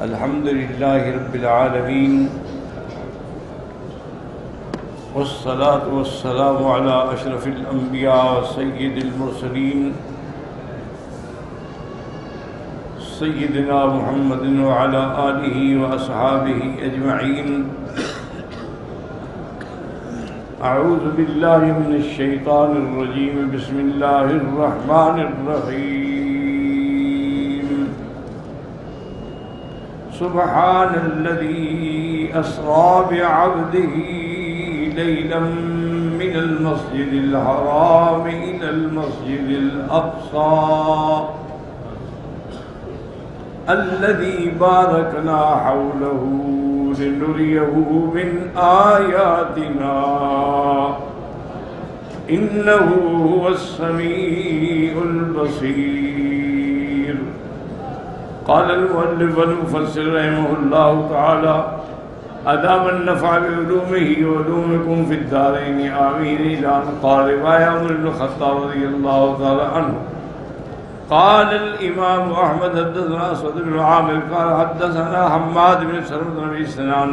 الحمد لله رب العالمين والصلاة والسلام على أشرف الأنبياء سيد المرسلين سيدنا محمد وعلى آله وأصحابه أجمعين. أعوذ بالله من الشيطان الرجيم. بسم الله الرحمن الرحيم. سبحان الذي أسرى بعبده ليلا من المسجد الحرام إلى المسجد الأقصى الذي باركنا حوله لنريه من آياتنا إنه هو السميع البصير. قال المؤلف والمفسر رحمه الله تعالى: أدام النفع بعلومه وعلومكم في الدارين آمين. إلى أن قال رواية عمر بن الخطاب رضي الله تعالى عنه: قال الإمام أحمد حدثنا أسود بن عامر قال حدثنا حماد بن سلمة بن سنان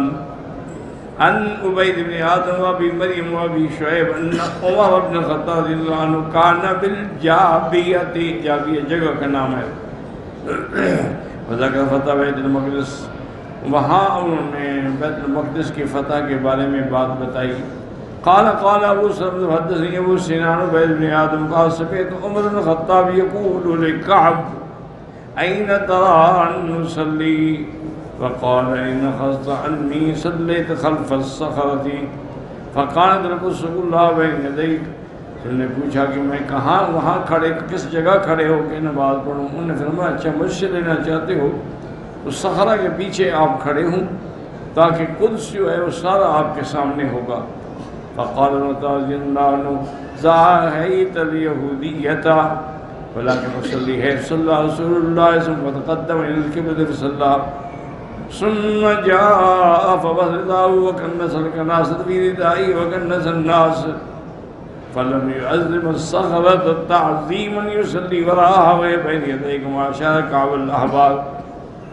عن عبيد بن آدم وأبي مريم وأبي شعيب أن عمر بن الخطاب رضي الله عنه كان بالجابية. جابیہ جگہ کا نام ہے. وذکر فتح بیت المقدس، وہاں انہوں نے بیت المقدس کی فتح کے بارے میں بات بتائی. قال ابو سلمة حدثني ابو سنان عبيد بن آدم قال سمعت عمر بن الخطاب يقول لكعب: أين ترى أن نصلي؟ فقال: إن خصت عني صليت خلف الصخرة. فقال رسول الله بين يديك. انہوں نے پوچھا کہ میں کہاں وہاں کھڑے کس جگہ کھڑے ہو کے نماز پڑھوں؟ انہوں نے فرمایا: اچھا مجھ سے لینا چاہتے ہو تو صخرہ کے پیچھے آپ کھڑے ہوں تاکہ قدس جو ہے وہ سارا آپ کے سامنے ہوگا. فقال رضي الله عنه: زاهيت اليهودية ولكن أصليها. صلى رسول الله ثم تقدم إلى القبلة فصلى ثم جاء فبصره وكنس الكناس في ردائه وكنس الناس فلم يعظم الصخرة تعظيما يصلي وراءها وهي بين يديك وأشار كعب الأحبار.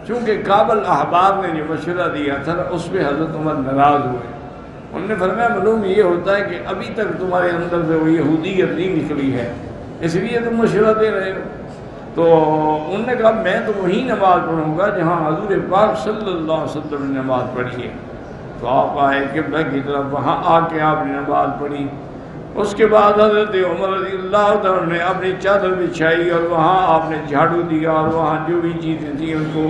چونکہ کعب الأحبار نے جو مشورہ دیا تھا اس پہ حضرت عمر ناراض ہوئے. انہوں نے فرمایا معلوم یہ ہوتا ہے کہ ابھی تک تمہارے اندر سے وہ یہودیت نہیں نکلی ہے، اس لیے تم مشورہ دے رہے ہو. تو انہوں نے کہا میں تو وہی نماز پڑھوں گا جہاں حضور پاک صلی اللہ علیہ وسلم نے نماز پڑھی ہے. تو آپ آئے قبلہ کی طرف، وہاں آ کے آپ نے نماز پڑھی. اس کے بعد حضرت عمر رضی اللہ عنہ نے اپنی چادر بچھائی اور وہاں آپ نے جھاڑو دیا اور وہاں جو بھی چیزیں تھیں ان کو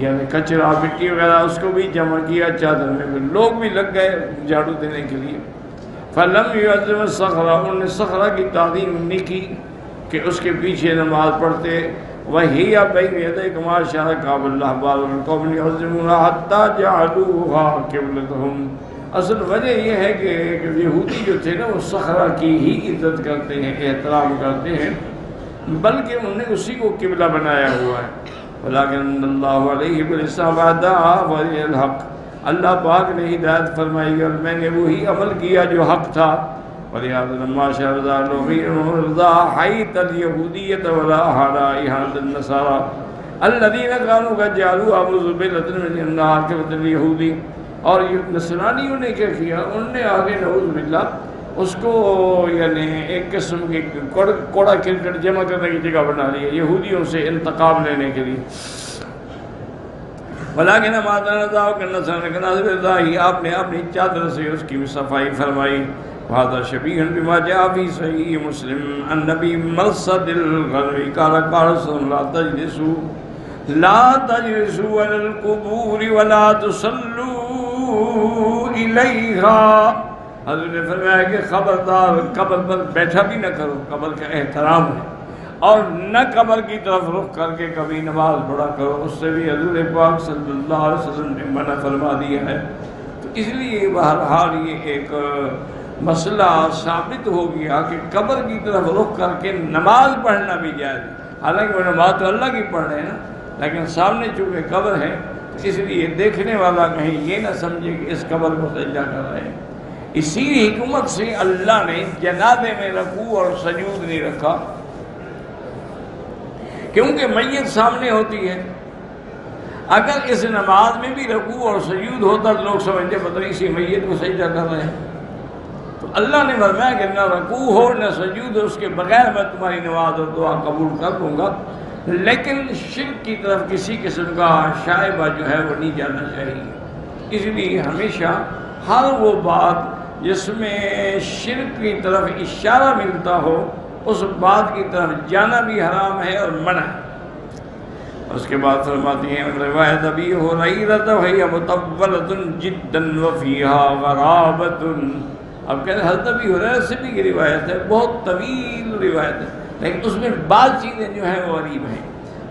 یعنی کچرا مٹی وغیرہ اس کو بھی جمع کیا چادر میں. لوگ بھی لگ گئے جھاڑو دینے کے لیے. فلم يعظم الصخرہ، انہوں نے صخرہ کی تعظیم نہیں کی کہ اس کے پیچھے نماز پڑھتے. وہی بین یدیک ما شاء كعب الأحبار والقوم يعظمون حتى جعلوها قبلتهم. اصل وجہ یہ ہے کہ یہودی جو تھے نا وہ صخرہ کی ہی عزت کرتے ہیں، احترام کرتے ہیں، بلکہ انہوں نے اسی کو قبلہ بنایا ہوا ہے. ولیکن اللہ علیہ بالاسلام دعا ولی الحق، اللہ پاک نے ہدایت فرمائی اور میں نے وہی عمل کیا جو حق تھا. ولہذا لما شاء رضا حیت الیہودیۃ ولا رائحۃ النصارى الذین كانوا قد جعلوا ابو زبیلۃ من النار كبت اليہودی. اور نصرانیوں نے کیا کیا، انہوں نے آگے نعوذ باللہ اس کو یعنی ایک قسم کی کوڑا کرکٹ جمع کرنے کی جگہ بنا لی ہے یہودیوں سے انتقام لینے کے لیے. ولیکن آپ نے اپنی چادر سے اس کی صفائی فرمائی. وهذا شبیہ بما جاء فی صحیح مسلم عن نبی مرصد الغنوی قال قال رسول اللہ لا تجلسوا على القبور ولا تصلوا الیہا. حضرت نے فرمایا کہ خبردار قبر پر بیٹھا بھی نہ کرو، قبر کا احترام ہے، اور نہ قبر کی طرف رخ کر کے کبھی نماز پڑھا کرو، اس سے بھی حضور پاک صلی اللہ علیہ وسلم نے منع فرما دیا ہے. تو اس لیے بہرحال یہ ایک مسئلہ ثابت ہو گیا کہ قبر کی طرف رخ کر کے نماز پڑھنا بھی جائز ہے. حالانکہ وہ نماز تو اللہ کی پڑھ رہے ہیں نا، لیکن سامنے چونکہ قبر ہے اس لیے دیکھنے والا کہیں یہ نہ سمجھے کہ اس قبر کو سجدہ کر رہے ہیں. اسی حکمت سے اللہ نے جنازے میں رکوع اور سجود نہیں رکھا، کیونکہ میت سامنے ہوتی ہے. اگر اس نماز میں بھی رکوع اور سجود ہوتا تو لوگ سمجھتے پتہ نہیں اسی میت کو سجدہ کر رہے ہیں. تو اللہ نے فرمایا کہ نہ رکوع ہو نہ سجود ہو، اس کے بغیر میں تمہاری نماز اور دعا قبول کر لوں گا. لیکن شرک کی طرف کسی قسم کا شائبہ جو ہے وہ نہیں جانا چاہیے. اس لیے ہمیشہ ہر وہ بات جس میں شرک کی طرف اشارہ ملتا ہو اس بات کی طرف جانا بھی حرام ہے اور منع ہے. اس کے بعد فرماتی ہیں روایت ابی ہریرہ وہی مطولۃ جدا وفیہا غرابۃ. اب کہتے ہیں حضرت ابی ہریرہ سے بھی یہ روایت ہے، بہت طویل روایت ہے، لیکن اس میں بعض چیزیں جو ہیں وہ غریب ہیں.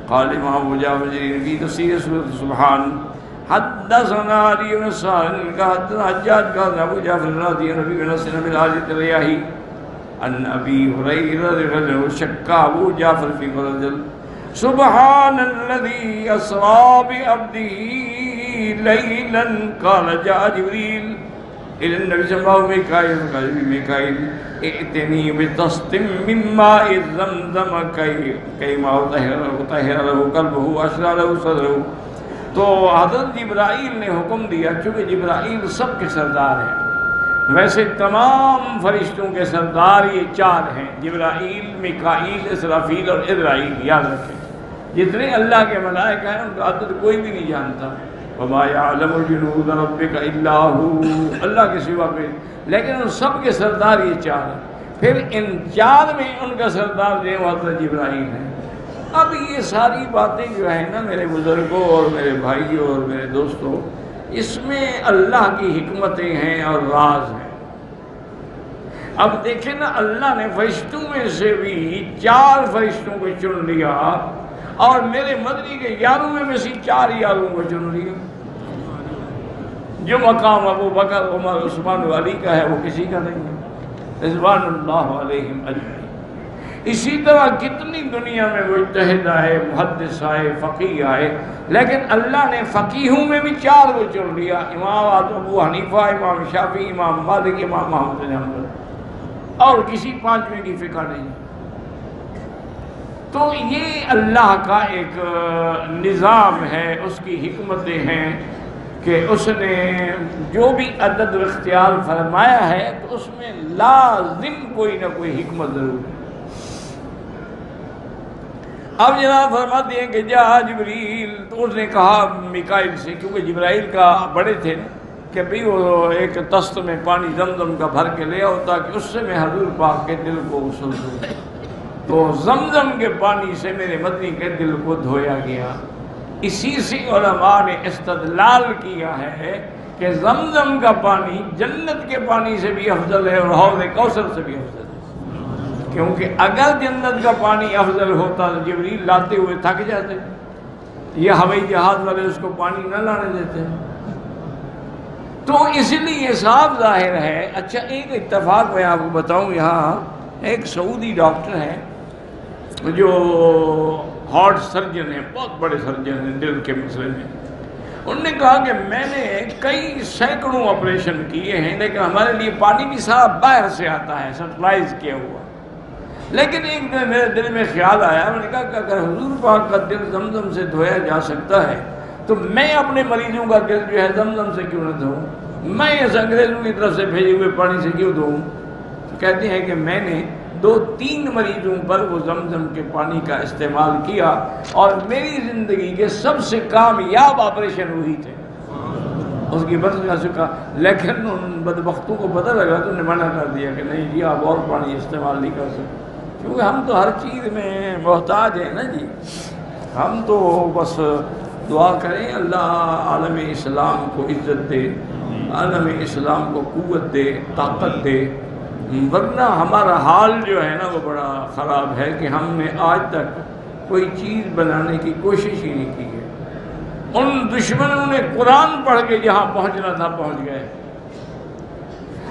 قال امام ابو جعفر فی تفسیر سورۃ سبحان حدثنا علی بن سعد کا حدثنا حجاج کا ابو جعفر رضی اللہ عنہ بن بن الحارث الریاحی ان ابی ہریرہ رضی اللہ عنہ شک ابو جعفر فی قول سبحان الذي اسرى بعبده ليلا قال جاء جبريل الى النبي صلى الله عليه وسلم ميكائيل قال ميكائيل ائتني بطست من ماء زمزم كيما طهر له قلبه واشرح له صدره. تو حضرت جبرائیل نے حکم دیا، چونکہ جبرائیل سب کے سردار ہیں، ویسے تمام فرشتوں کے سردار یہ چار ہیں، جبرائیل، میکائیل، اسرافیل اور اسرائیل. یاد رکھیں جتنے اللہ کے ملائکہ ہیں ان کا عدد کوئی بھی نہیں جانتا. وما يعلم جنود ربك الا هو، اللہ کے سوا کوئی. لیکن ان سب کے سردار یہ چار ہیں. پھر ان چار میں ان کا سردار جو ہے حضرت جبرائیل ہیں. اب یہ ساری باتیں جو ہیں نا میرے بزرگوں اور میرے بھائیوں اور میرے دوستوں، اس میں اللہ کی حکمتیں ہیں اور راز ہیں. اب دیکھیں نا، اللہ نے فرشتوں میں سے بھی 4 فرشتوں کو چن لیا اور میرے مدنی کے 11 میں سے 4 یاروں کو چن لیا. جو مقام ابو بکر، عمر، عثمان و علی کا ہے وہ کسی کا نہیں ہے، رضوان اللہ علیہم اجمعین. اسی طرح کتنی دنیا میں مجتہد آئے، محدث آئے، فقیہ آئے، لیکن اللہ نے فقیہوں میں بھی 4 کو چن لیا، امام ابو حنیفہ، امام شافعی، امام مالک، امام محمد بن حنبل، اور کسی 5ویں کی فکر نہیں. تو یہ اللہ کا ایک نظام ہے، اس کی حکمتیں ہیں کہ اس نے جو بھی عدد اختیار فرمایا ہے تو اس میں لازم کوئی نہ کوئی حکمت ضرور ہے. اب جناب فرماتے ہیں کہ جا جبریل، تو اس نے کہا میکائیل سے، کیونکہ جبرائیل کا بڑے تھے کہ بھئی وہ ایک دست میں پانی زمزم کا بھر کے لے آؤ تاکہ اس سے میں حضور پاک کے دل کو غسل دوں. تو زمزم کے پانی سے میرے مدنی کے دل کو دھویا گیا. اسی سے علماء نے استدلال کیا ہے کہ زمزم کا پانی جنت کے پانی سے بھی افضل ہے اور حوض کوثر سے بھی افضل ہے. کیونکہ اگر جنت کا پانی افضل ہوتا تو جبریل لاتے ہوئے تھک جاتے، یہ ہوائی جہاز والے اس کو پانی نہ لانے دیتے. تو اس لیے صاف ظاہر ہے. اچھا ایک اتفاق میں آپ کو بتاؤں، یہاں ایک سعودی ڈاکٹر ہیں جو ہارٹ سرجن ہیں، بہت بڑے سرجن ہیں دل کے مسئلے میں. انہوں نے کہا کہ میں نے کئی سینکڑوں آپریشن کیے ہیں لیکن ہمارے لیے پانی بھی سارا باہر سے آتا ہے، سپلائز کیا ہوا. لیکن ایک دن میرے دل میں خیال آیا، میں نے کہا کہ اگر حضور پاک کا دل زمزم سے دھویا جا سکتا ہے تو میں اپنے مریضوں کا دل جو ہے زمزم سے کیوں نہ دھوؤں، میں اس انگریزوں کی طرف سے بھیجے ہوئے پانی سے کیوں دھوؤں. کہتے ہیں کہ میں نے 2-3 مریضوں پر وہ زمزم کے پانی کا استعمال کیا اور میری زندگی کے سب سے کامیاب آپریشن وہی تھے. اس کی بس کا سکا، لیکن ان بدبختوں کو پتہ لگا تو انہیں منع کر دیا کہ نہیں جی آپ اور پانی استعمال نہیں کر سکتے، کیونکہ ہم تو ہر چیز میں محتاج ہیں نا جی. ہم تو بس دعا کریں اللہ عالم اسلام کو عزت دے، عالم اسلام کو قوت دے، طاقت دے. ورنہ ہمارا حال جو ہے نا وہ بڑا خراب ہے کہ ہم نے آج تک کوئی چیز بنانے کی کوشش ہی نہیں کی ہے. ان دشمنوں نے قرآن پڑھ کے جہاں پہنچنا تھا پہنچ گئے،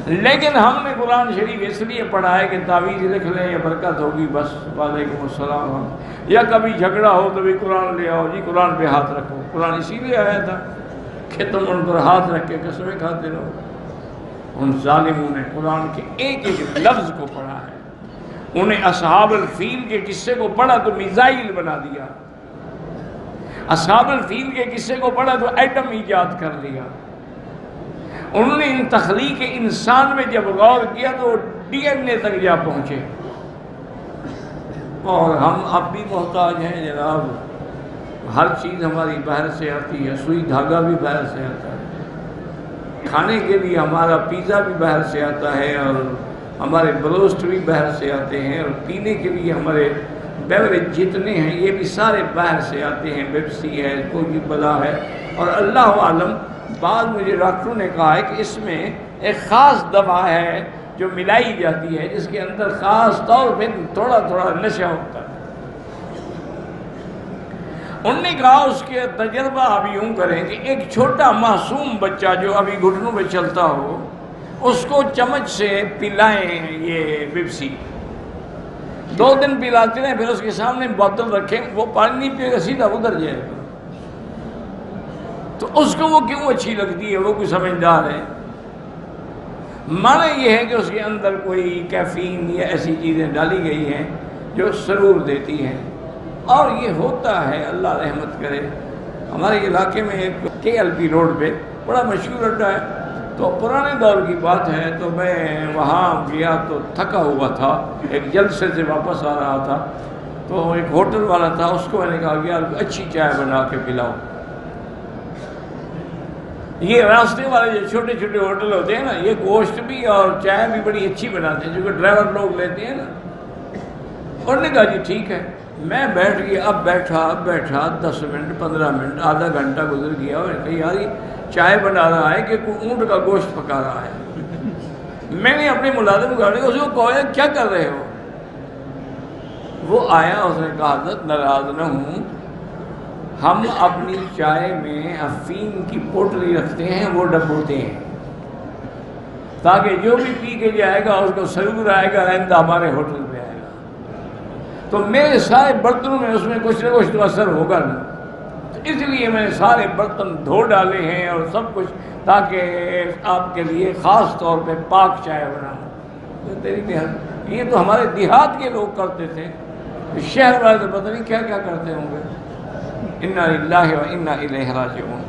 لیکن ہم نے قرآن شریف اس لیے پڑھا ہے کہ تعویذ لکھ لیں یا برکت ہوگی بس، وعلیکم السلام. یا کبھی جھگڑا ہو تو بھی قرآن لے آؤ جی، قرآن پہ ہاتھ رکھو. قرآن اسی لیے آیا تھا کہ تم ان پر ہاتھ رکھ کے قسمیں کھاتے رہو. ان ظالموں نے قرآن کے ایک ایک لفظ کو پڑھا ہے. انہیں اصحاب الفیل کے قصے کو پڑھا تو میزائل بنا دیا. اصحاب الفیل کے قصے کو پڑھا تو ایٹم ایجاد کر لیا. انہوں نے ان تخلیق انسان میں جب غور کیا تو ڈی این اے تک جا پہنچے. اور ہم اب بھی محتاج ہیں جناب، ہر چیز ہماری باہر سے آتی ہے، سوئی دھاگا بھی باہر سے آتا ہے، کھانے کے لیے ہمارا پیزا بھی باہر سے آتا ہے، اور ہمارے بروسٹ بھی باہر سے آتے ہیں، اور پینے کے لیے ہمارے بیوریج جتنے ہیں یہ بھی سارے باہر سے آتے ہیں. پیپسی ہے، کوئی بلا ہے. اور اللہ عالم، بعض مجھے ڈاکٹروں نے کہا ہے کہ اس میں ایک خاص دوا ہے جو ملائی جاتی ہے جس کے اندر خاص طور پہ تھوڑا تھوڑا نشہ ہوتا ہے. انہوں نے کہا اس کے تجربہ آپ یوں کریں کہ ایک چھوٹا معصوم بچہ جو ابھی گھٹنوں پہ چلتا ہو اس کو چمچ سے پلائیں یہ پیپسی، 2 دن پلاتے رہیں، پھر اس کے سامنے بوتل رکھیں، وہ پانی نہیں پیے گا، سیدھا ادھر جائے گا. تو اس کو وہ کیوں اچھی لگتی ہے؟ وہ کوئی سمجھدار ہے. معنی یہ ہے کہ اس کے اندر کوئی کیفین یا ایسی چیزیں ڈالی گئی ہیں جو سرور دیتی ہیں. اور یہ ہوتا ہے، اللہ رحمت کرے. ہمارے علاقے میں ایک KLP روڈ پہ بڑا مشہور اڈا ہے. تو پرانے دور کی بات ہے، تو میں وہاں گیا تو تھکا ہوا تھا، ایک جلسے سے واپس آ رہا تھا. تو ایک ہوٹل والا تھا، اس کو میں نے کہا کہ یار اچھی چائے بنا کے پلاؤ. یہ راستے والے جو چھوٹے چھوٹے ہوٹل ہوتے ہیں نا، یہ گوشت بھی اور چائے بھی بڑی اچھی بناتے ہیں، جو کہ ڈرائیور لوگ لیتے ہیں نا. انہوں نے کہا جی ٹھیک ہے. میں بیٹھ گیا. اب بیٹھا 10 منٹ 15 منٹ آدھا گھنٹہ گزر گیا. اور کہا یار یہ چائے بنا رہا ہے کہ کوئی اونٹ کا گوشت پکا رہا ہے. میں نے اپنے ملازم کو اس کو کہا کیا کر رہے ہو؟ وہ آیا، اس نے کہا حضرت ناراض نہ ہوں، ہم اپنی چائے میں افیم کی پوٹلی رکھتے ہیں، وہ ڈبوتے ہیں تاکہ جو بھی پی کے جائے گا اس کو سرور آئے گا، آئندہ ہمارے ہوٹل پہ آئے گا. تو میرے سارے برتنوں میں اس میں کچھ نہ کچھ تو اثر ہوگا نا. اس لیے میں نے سارے برتن دھو ڈالے ہیں اور سب کچھ، تاکہ آپ کے لیے خاص طور پہ پاک چائے بناؤں. یہ تو ہمارے دیہات کے لوگ کرتے تھے، شہر والے تو پتہ نہیں کیا کیا کرتے ہوں گے. انا للہ و انا الیہ راجعون.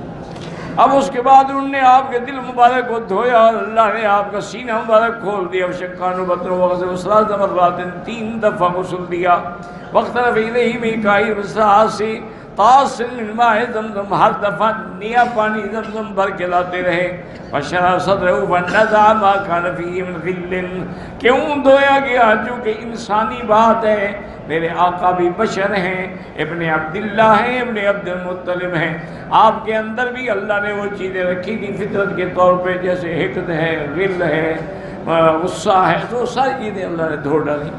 اب اس کے بعد انہوں نے آپ کے دل مبارک کو دھویا اور اللہ نے آپ کا سینہ مبارک کھول دیا. شکان بطن وغسل ثلاث مرات، 3 دفعہ غسل دیا. واقترب الیہ میکائیل بالسعاصی طاس من ماء زمزم، ہر دفعہ نیا پانی زمزم بھر کے لاتے رہے. وشرح صدرہ ونزع ما کان فیہ من غل. کیوں دھویا گیا؟ چونکہ انسانی بات ہے، میرے آقا بھی بشر ہیں، ابن عبداللہ ہیں، ابن عبد المطلب ہیں. آپ کے اندر بھی اللہ نے وہ چیزیں رکھی تھی فطرت کے طور پہ، جیسے حقد ہے، غل ہے، غصہ ہے، تو ساری چیزیں اللہ نے دھو ڈالی.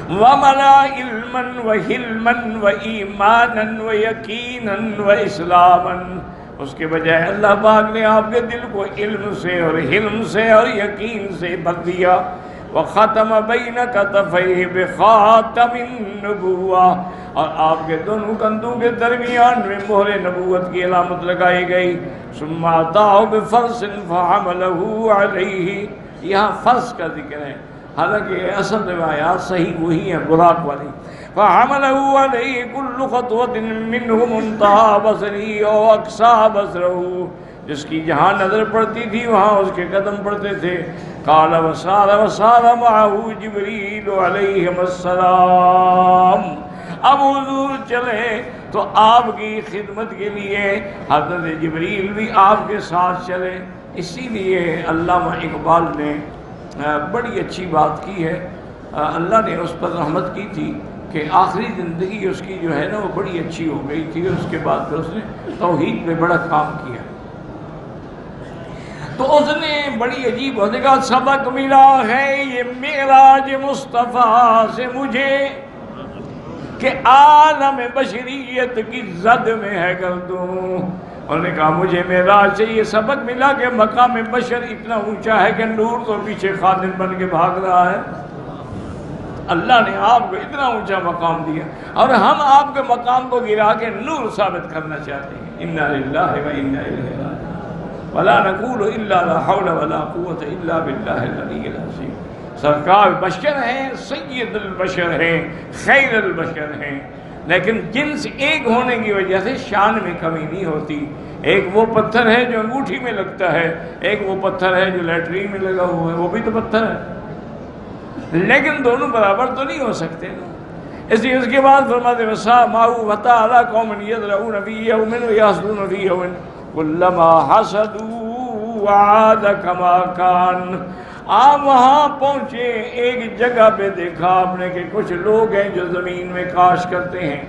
وَمَلَا عِلْمًا وَحِلْمًا وَإِيمَانًا وَيَقِينًا وَإِسْلَامًا. اس کے بجائے اللہ پاک نے آپ کے دل کو علم سے اور حلم سے اور یقین سے بھر دیا. وَخَتَمَ بَيْنَ كَتَفَيْهِ بِخَاتَمِ النُّبُوَّةِ، اور آپ کے دونوں کندھوں کے درمیان میں مہر نبوت کی علامت لگائی گئی. ثُمَّ أَتَاهُ بِفَرْسٍ فَحَمَلَهُ عَلَيْهِ. یہاں فرض کا ذکر ہے، حالانکہ اصل روایات صحیح وہی ہیں براق والی. فَحَمَلَهُ عَلَيْهِ كُلُّ خَطْوَةٍ مِّنْهُ مُنْتَهَىٰ بَصَرِهِ أَوْ أَقْصَىٰ بَصَرِهِ. جس کی جہاں نظر پڑتی تھی وہاں اس کے قدم پڑتے تھے. قَالَ وَصَارَ مَعَهُ جِبْرِيلُ عَلَيْهِمُ السَّلَامُ. اب حضور چلے تو آپ کی خدمت کے لیے حضرت جبریل بھی آپ کے ساتھ چلے. اسی لیے علامہ اقبال نے بڑی اچھی بات کی ہے. اللہ نے اس پر رحمت کی تھی کہ آخری زندگی اس کی جو ہے نا وہ بڑی اچھی ہو گئی تھی. اس کے بعد پھر اس نے توحید میں بڑا کام کیا. تو اس نے بڑی عجیب ہونے کا سبق ملا ہے یہ معراج مصطفیٰ سے مجھے کہ عالم بشریت کی زد میں ہے گردوں. انہوں نے کہا مجھے معراج سے یہ سبق ملا کہ مقام بشر اتنا اونچا ہے کہ نور تو پیچھے خادم بن کے بھاگ رہا ہے. اللہ نے آپ کو اتنا اونچا مقام دیا اور ہم آپ کے مقام کو گرا کے نور ثابت کرنا چاہتے ہیں. انا للہ و انا الیہ راجعون. ولا نقول الا لا حول ولا قوت الا باللہ العلی العظیم. سرکار بشر ہیں، سید البشر ہیں، خیر البشر ہیں. لیکن جنس ایک ہونے کی وجہ سے شان میں کمی نہیں ہوتی. ایک وہ پتھر ہے جو انگوٹھی میں لگتا ہے، ایک وہ پتھر ہے جو لیٹرین میں لگا ہوا ہے، وہ بھی تو پتھر ہے، لیکن دونوں برابر تو نہیں ہو سکتے نا. اس لیے اس کے بعد فرماتے وسا ماؤ وتا علی قوم یذرؤون فی یوم ویحصدون فی یوم کلما حسدوا عاد کما کان. آپ وہاں پہنچے، ایک جگہ پہ دیکھا آپ نے کہ کچھ لوگ ہیں جو زمین میں کاشت کرتے ہیں،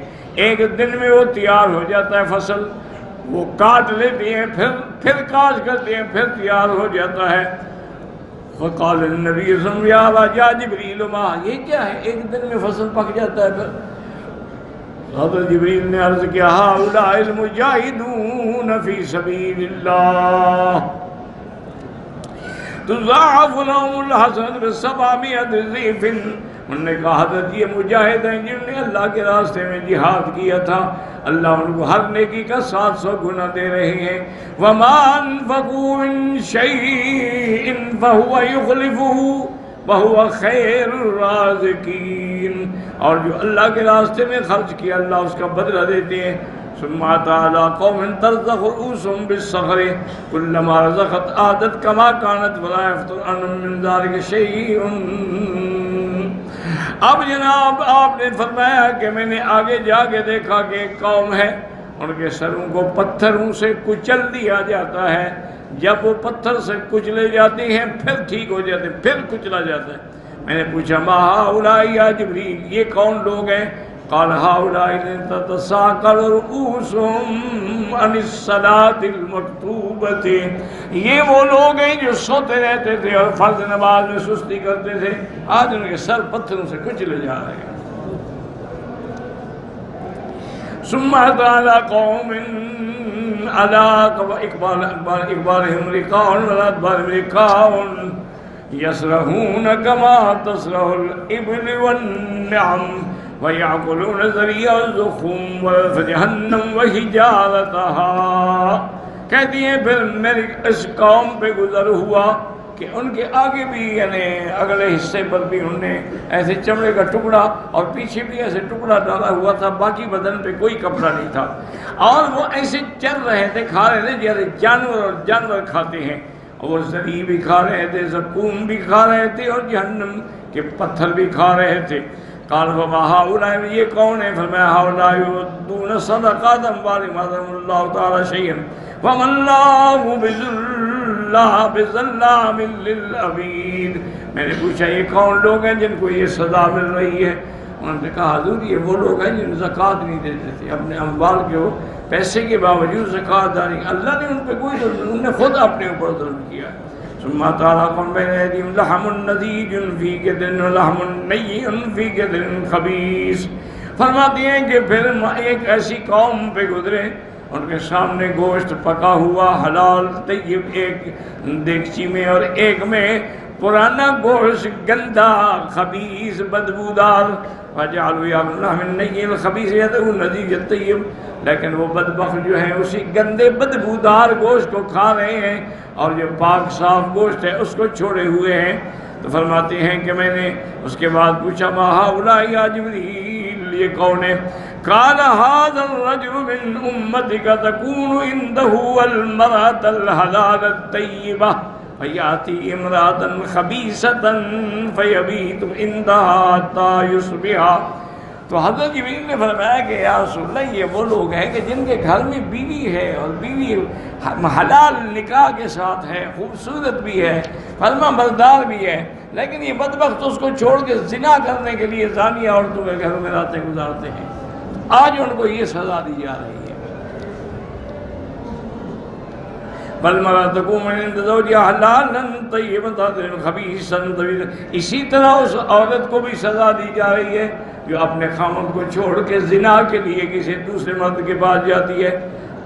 ایک دن میں وہ تیار ہو جاتا ہے فصل، وہ کاٹ لیتے ہیں، پھر کاشت کرتے ہیں، پھر تیار ہو جاتا ہے. فقال النبی صلی اللہ علیہ وسلم یا جبریل ما، یہ کیا ہے ایک دن میں فصل پک جاتا ہے؟ پھر حضرت جبریل نے عرض کیا ہؤلاء المجاہدون فی سبیل اللہ تضاعف لهم الحسنۃ ب700 ضعف. انہوں نے کہا حضرت یہ مجاہد ہیں جنہوں نے اللہ کے راستے میں جہاد کیا تھا، اللہ ان کو ہر نیکی کا 700 گنا دے رہے ہیں. وما انفقوا من شیء فهو یخلفه وهو خیر الرازقین. اور جو اللہ کے راستے میں خرچ کیا اللہ اس کا بدلہ دیتے ہیں. ثم تعالی قوم ترزق رؤوسهم بالصخر كلما رزقت عادت كما كانت ولا يفتر عنهم من ذلك شيء. اب جناب آپ نے فرمایا کہ میں نے آگے جا کے دیکھا کہ ایک قوم ہے، ان کے سروں کو پتھروں سے کچل دیا جاتا ہے. جب وہ پتھر سے کچلے جاتے ہیں پھر ٹھیک ہو جاتے ہیں، پھر کچلا جاتا ہے. میں نے پوچھا ما هؤلاء یا جبریل، یہ کون لوگ ہیں؟ قال هؤلاء تتساقط رؤوسهم عن الصلاة المكتوبة. یہ وہ لوگ ہیں جو سوتے رہتے تھے اور فرض نماز میں سستی کرتے تھے، آج ان کے سر پتھروں سے کچلے جا رہے ہیں. ثم على قوم على اقبالهم رقاع ولا ادبارهم رقاع يسرحون كما تسرح الإبل والنعم وَيَعْقُلُونَ ذَرِيَّ الزُّخُمْ وَجَهَنَّمْ وَحِجَارَتَهَا. کہتی ہیں پھر میری اس قوم پہ گزر ہوا کہ ان کے آگے بھی یعنی اگلے حصے پر بھی انہوں نے ایسے چمڑے کا ٹکڑا اور پیچھے بھی ایسے ٹکڑا ڈالا ہوا تھا، باقی بدن پہ کوئی کپڑا نہیں تھا، اور وہ ایسے چل رہے تھے، کھا رہے تھے جیسے جانور کھاتے ہیں. اور وہ زری بھی کھا رہے تھے، زقوم بھی کھا رہے تھے، اور جہنم کے پتھر بھی کھا رہے تھے. قال وما هؤلاء، یہ کون ہے؟ فرمایا هؤلاء يؤدون الصدقات أموالهم آتاهم الله تعالى شيئا وما الله بظلام للعبيد. میں نے پوچھا یہ کون لوگ ہیں جن کو یہ سزا مل رہی ہے؟ انہوں نے کہا حضور یہ وہ لوگ ہیں جن زکوٰۃ نہیں دیتے تھے، اپنے اموال کے پیسے کے باوجود زکوٰۃ داری، اللہ نے ان پہ کوئی ظلم، انہوں نے خود اپنے اوپر ظلم کیا. ثم تعالى بين أيديهم لحم نضيج في كدر ولحم ني في كدر خبيث. فرماتے ہیں کہ پھر ایک ایسی قوم پہ گزرے، ان کے سامنے گوشت پکا ہوا حلال طیب ایک دیگچی میں، اور ایک میں پرانا گوشت گندا خبیث بدبودار. وجعلوا يأكلون لحم الني الخبيث يدعون النضيج الطيب. لیکن وہ بدبخت جو ہیں اسی گندے بدبودار گوشت کو کھا رہے ہیں، اور جو پاک صاف گوشت ہے اس کو چھوڑے ہوئے ہیں. تو فرماتے ہیں کہ میں نے اس کے بعد پوچھا ما هؤلاء یا جبریل، یہ کون ہے؟ قال هذا الرجل من امتك تكون عنده المرأة الحلال الطيبة فيأتي امرأة خبيثة فيبيت عندها حتى يصبح. تو حضرت جبریل نے فرمایا کہ یا رسول اللہ یہ وہ لوگ ہیں کہ جن کے گھر میں بیوی ہے، اور بیوی حلال نکاح کے ساتھ ہے، خوبصورت بھی ہے، فرما بردار بھی ہے، لیکن یہ بدبخت اس کو چھوڑ کے زنا کرنے کے لیے زانیہ عورتوں کے گھروں میں راتیں گزارتے ہیں. آج ان کو یہ سزا دی جا رہی ہے. بَالْمَرَأَةُ تَكُونُ عِندَ زَوْجِهَا حَلَالًا طَيِّبًا خَبِيثًا طَوِيلًا. اسی طرح اس عورت کو بھی سزا دی جا رہی ہے جو اپنے خامد کو چھوڑ کے زنا کے لیے کسی دوسرے مرد کے پاس جاتی ہے.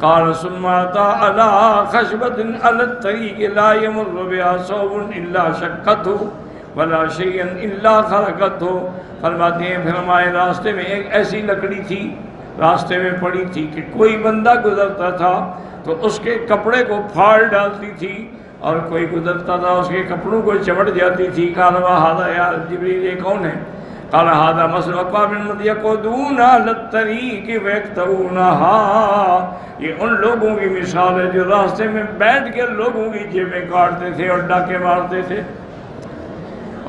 قال ثم أتى على خشبة على الطريق لا يمر بها ثوب إلا شقته ولا شيئا إلا خرقته. فرماتے ہیں پھر ہمارے راستے میں ایک ایسی لکڑی تھی، راستے میں پڑی تھی کہ کوئی بندہ گزرتا تھا تو اس کے کپڑے کو پھاڑ ڈالتی تھی، اور کوئی گزرتا تھا اس کے کپڑوں کو چمٹ جاتی تھی. کہا هذا یا جبریل یہ کون ہے؟ قال هذا مثل أقوام يقعدون على الطريق ويقطعونها، یہ ان لوگوں کی مثال ہے جو راستے میں بیٹھ کے لوگوں کی جیبیں کاٹتے تھے اور ڈاکے مارتے تھے۔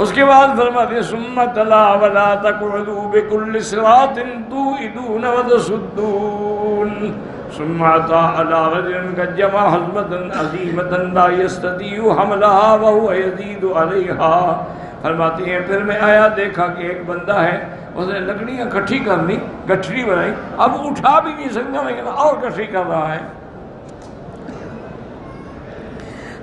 اس کے بعد فرماتے ثم تلا ولا تقعدوا بكل صراط توعدون وتصدون ثم أتى على رجل قد جمع حزمة عظيمة لا يستطيع حملها وهو يزيد عليها، فرماتی ہیں پھر میں آیا دیکھا کہ ایک بندہ ہے، اس نے لکڑیاں کٹھی کرنی، گٹھڑی بنائی، اب اٹھا بھی نہیں سکتا لیکن اور کٹھی کر رہا ہے۔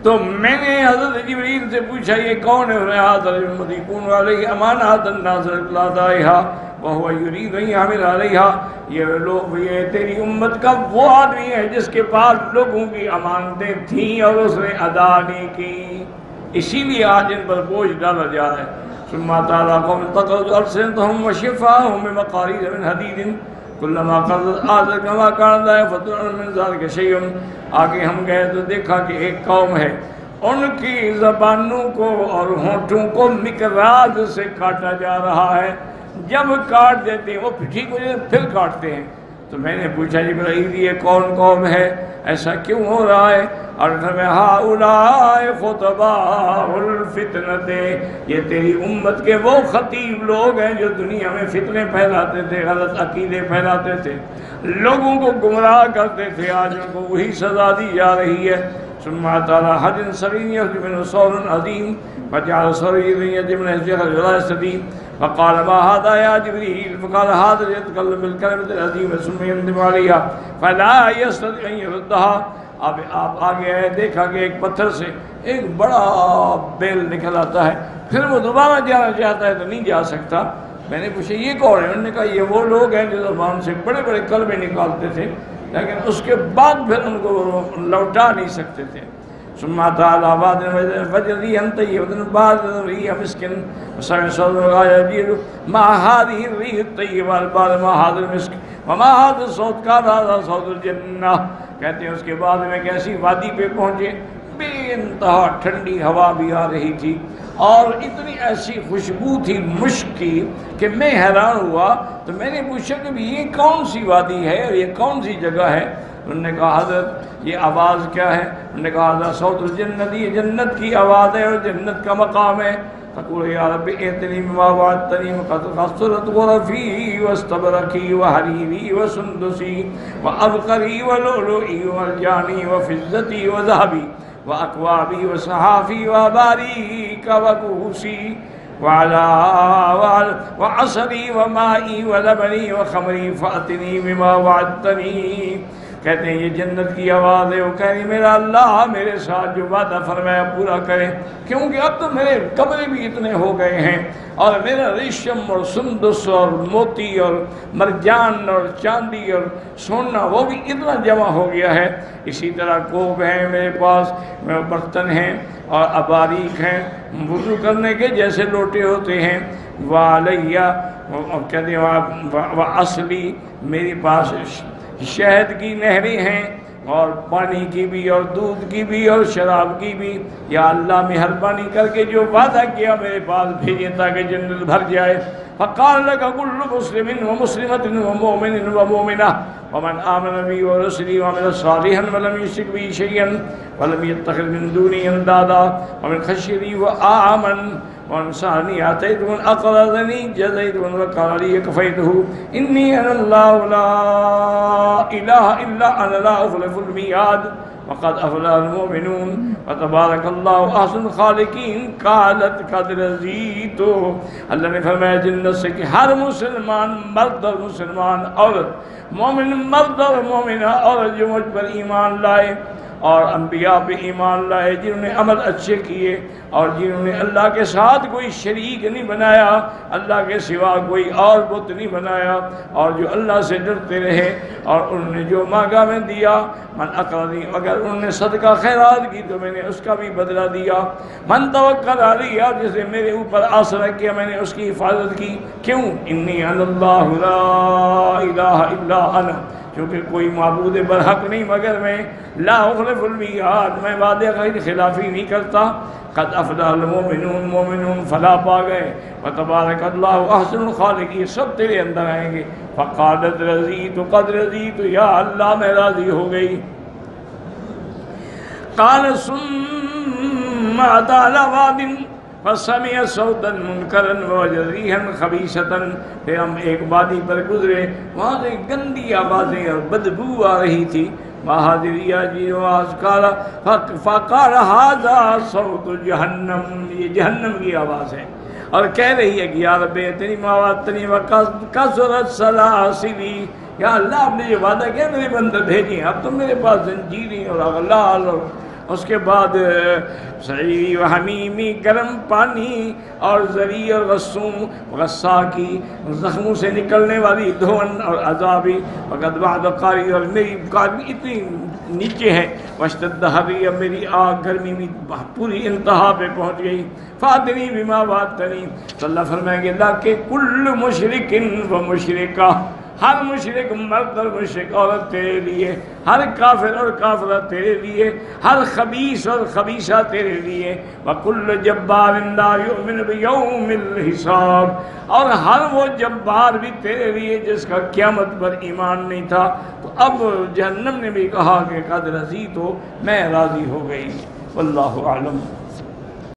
تو میں نے حضرت جبریل سے پوچھا یہ کون ہے؟ انہیں يكون عليه امانات الناس لادائها وهو يريد ان يعمل عليها، یہ تیری امت کا وہ آدمی ہے جس کے پاس لوگوں کی امانتیں تھیں اور اس نے ادا نہیں کی، اسی لیے آج ان پر بوجھ ڈالا جا رہا ہے۔ ثم تعالی قوم اتخذوا ألسنتهم وشفاهم بمقارير من حديد كلما قضت آذر كما كان لا يفتر من ذلك شيء۔ آگے ہم گئے تو دیکھا کہ ایک قوم ہے، ان کی زبانوں کو اور ہونٹوں کو مکراج سے کاٹا جا رہا ہے، جب کاٹ دیتے ہیں وہ ٹھیک ہو جاتے پھر کاٹتے ہیں۔ تو میں نے پوچھا جبرائیل یہ کون قوم ہے، ایسا کیوں ہو رہا ہے؟ اور ہؤلاء خطباء الفتنۃ، یہ تیری امت کے وہ خطیب لوگ ہیں جو دنیا میں فتنے پھیلاتے تھے، غلط عقیدے پھیلاتے تھے، لوگوں کو گمراہ کرتے تھے، آج ان کو وہی سزا دی جا رہی ہے۔ ثم تعالی حج سرین یخرج منہ صور عظیم فجعل سرین یخرج منہ جلال سدیم فقال ما هذا يا جبريل فقال هذا يتكلم بالكلمة العظيمة ثم يندم عليها فلا يستطيع ان يردها۔ اب آپ آگے آئے دیکھا کہ ایک پتھر سے ایک بڑا بیل نکل آتا ہے، پھر وہ دوبارہ جانا چاہتا ہے تو نہیں جا سکتا۔ میں نے پوچھا یہ کون ہے؟ انہوں نے کہا یہ وہ لوگ ہیں جو زبان سے بڑے بڑے کلمے نکالتے تھے لیکن اس کے بعد پھر ان کو لوٹا نہیں سکتے تھے۔ ثم تعالی بعد فجری انت یہ بعد ری مسکن وسمع صوت الغاية ما هذه الريح الطيبة بعد ما هذا المسك وما هذا الصوت كان هذا صوت الجنة۔ کہتے ہیں اس کے بعد میں کیسی وادی پہ پہنچے، بے انتہا ٹھنڈی ہوا بھی آ رہی تھی اور اتنی ایسی خوشبو تھی مشک کی کہ میں حیران ہوا۔ تو میں نے پوچھا کہ یہ کون سی وادی ہے اور یہ کون سی جگہ ہے؟ انہوں نے کہا حضرت یہ آواز کیا ہے؟ انہوں نے کہا حضرت صوت الجنت، یہ جنت کی آواز ہے اور جنت کا مقام ہے۔ فقول یا رب ائتنی بما وعدتنی وقد قصرت غرفی واستبرقی وحریری وسندسی وابقری ولؤلؤی والجانی وفضتی وذهبی واکوابی وصحافی واباریک وکوسی وعصری ومائی ولبنی وخمری فأتنی بما وعدتنی۔ کہتے ہیں یہ جنت کی آواز ہے، وہ کہہ رہی میرا اللہ میرے ساتھ جو وعدہ فرمایا پورا کرے، کیونکہ اب تو میرے کمرے بھی اتنے ہو گئے ہیں اور میرا ریشم اور سندس اور موتی اور مرجان اور چاندی اور سونا وہ بھی اتنا جمع ہو گیا ہے۔ اسی طرح کوب ہیں میرے پاس، برتن ہیں اور اباریک ہیں، وضو کرنے کے جیسے لوٹے ہوتے ہیں۔ وعلیہ کہتے ہیں وَأَصْلِي، میرے پاس شہد کی نہریں ہیں اور پانی کی بھی اور دودھ کی بھی اور شراب کی بھی۔ یا اللہ مہربانی کر کے جو وعدہ کیا میرے پاس بھیجے تاکہ جنت بھر جائے۔ فقال لك كل مسلم ومسلمة ومؤمن ومؤمنة ومن آمن بي ورسلي وعمل صالحا ولم يشرك بي شيئا ولم يتخذ من دوني اندادا ومن خشيني وآمن وانصارني آتيت من أقرضني جزيت من وقال لي كفيته إني أنا الله لا إله إلا أنا لا أخلف الميعاد وقد أفلح المؤمنون وتبارك الله أحسن الخالقين قالت قد رضيت۔ اللہ نے فرمایا جنت سے کہ ہر مسلمان مرد اور مسلمان عورت، مومن مرد اور مومنہ عورت جو مجھ پر ایمان لائے اور انبیاء پہ ایمان لائے، جنہوں نے عمل اچھے کیے اور جنہوں نے اللہ کے ساتھ کوئی شریک نہیں بنایا، اللہ کے سوا کوئی اور بت نہیں بنایا، اور جو اللہ سے ڈرتے رہے اور انہوں نے جو مانگا میں دیا۔ من اقرضنی، اگر انہوں نے صدقہ خیرات کی تو میں نے اس کا بھی بدلہ دیا۔ من توکل علی، جس نے میرے اوپر آسرا کیا میں نے اس کی حفاظت کی۔ کیوں؟ انی انا اللہ لا الہ الا انا، کیونکہ کوئی معبود برحق نہیں مگر میں، لا اخلف المیعاد، میں وعدے غیر خلافی نہیں کرتا۔ قد افلح المؤمنون، مومنون فلاح پا گئے، وتبارک اللہ احسن الخالقین، سب تیرے اندر آئیں گے۔ فقالت رضیت قد رضیت، یا اللہ میں راضی ہو گئی۔ قال ثم اتى على واد فسمع صوتا منکرا ووجد ریحا خبیثۃ، پھر ہم ایک وادی پر گزرے، وہاں سے گندی آوازیں اور بدبو آ رہی تھی۔ مہاجریا جی آواز کالا فقال ھذا صوت جہنم، یہ جہنم کی آواز ہے، اور کہہ رہی ہے کہ یا رب اتنی مواتنی وکثرت سلاسلی، یا اللہ آپ نے یہ وعدہ کیا میرے بندے بھیجی، اب تو میرے پاس زنجیریں اور اغلال، اور اس کے بعد سعیری و حمیمی گرم پانی، اور زری اور غصوں غصہ کی زخموں سے نکلنے والی دھون اور عذابی، وقت بعد قاری، اور میری قاری اتنی نیچے ہے، واشتد حری، اب میری آگ گرمی بھی پوری انتہا پہ پہنچ گئی۔ فاتنی بما وعدتنی، تو اللہ فرمائیں گے لا کہ کل مشرک و مشرکہ، ہر مشرک مرد اور مشرک عورت تیرے لیے، ہر کافر اور کافرہ تیرے لیے، ہر خبیث اور خبیثہ تیرے لیے، وَكُلُّ جَبَّارٍ لَا يُؤْمِنُ بِيَوْمِ الْحِسَابِ، اور ہر وہ جبار بھی تیرے لیے جس کا قیامت پر ایمان نہیں تھا۔ تو اب جہنم نے بھی کہا کہ قد رضیت، میں راضی ہو گئی۔ واللہ اعلم۔